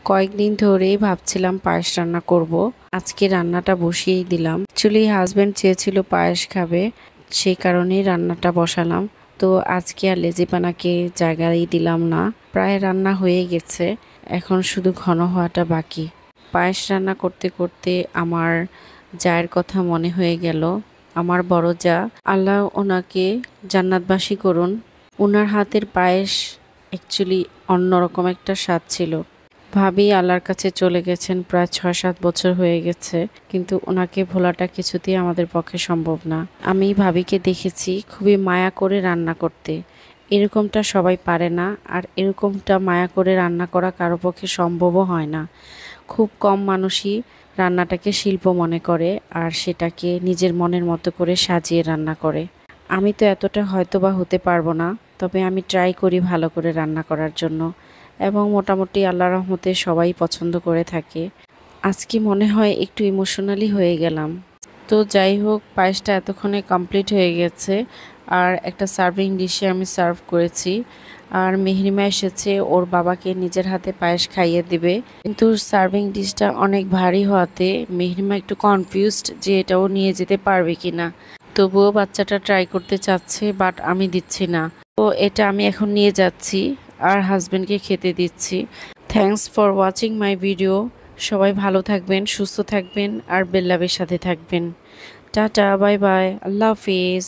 কয়েকদিন ধরেই ভাবছিলাম পায়েস রান্না করব। আজকে রান্নাটা বসিয়েই দিলাম। অ্যাকচুয়ালি হাজবেন্ড চেয়েছিল পায়েস খাবে, সেই কারণেই রান্নাটা বসালাম। তো আজকে আর লেজিপানাকে জায়গায় দিলাম না, প্রায় রান্না হয়ে গেছে, এখন শুধু ঘন হওয়াটা বাকি। পায়েস রান্না করতে করতে আমার জায়ের কথা মনে হয়ে গেল। আমার বড় জা, আল্লাহ ওনাকে জান্নাতবাসী করুন। ওনার হাতের পায়েস অ্যাকচুয়ালি অন্যরকম একটা স্বাদ ছিল। ভাবি আল্লাহর কাছে চলে গেছেন, প্রায় ৬-৭ বছর হয়ে গেছে, কিন্তু ওনাকে ভোলাটা কিছুতেই আমাদের পক্ষে সম্ভব না। আমি ভাবিকে দেখেছি খুবই মায়া করে রান্না করতে, এরকমটা সবাই পারে না, আর এরকমটা মায়া করে রান্না করা কারো পক্ষে সম্ভবও হয় না। খুব কম মানুষই রান্নাটাকে শিল্প মনে করে আর সেটাকে নিজের মনের মতো করে সাজিয়ে রান্না করে। আমি তো এতটা হয়তোবা হতে পারবো না, তবে আমি ট্রাই করি ভালো করে রান্না করার জন্য, এবং মোটামুটি আল্লাহর রহমতে সবাই পছন্দ করে থাকে। আজকে মনে হয় একটু ইমোশনালি হয়ে গেলাম। তো যাই হোক, পায়েসটা এতক্ষণে কমপ্লিট হয়ে গেছে, আর একটা সার্ভিং ডিশে আমি সার্ভ করেছি। আর মেহরিমা এসেছে, ওর বাবাকে নিজের হাতে পায়েস খাইয়ে দিবে, কিন্তু সার্ভিং ডিশটা অনেক ভারী হওয়াতে মেহরিমা একটু কনফিউজড যে এটাও নিয়ে যেতে পারবে কিনা। তবুও বাচ্চাটা ট্রাই করতে চাচ্ছে, বাট আমি দিচ্ছি না। তো এটা আমি এখন নিয়ে যাচ্ছি আর হাজবেন্ডকে খেতে দিচ্ছি। Thanks for watching my video. সবাই ভালো থাকবেন, সুস্থ থাকবেন, আর বেল্লাবের সাথে থাকবেন। টাটা, বাই বাই, আল্লাহ হাফিজ।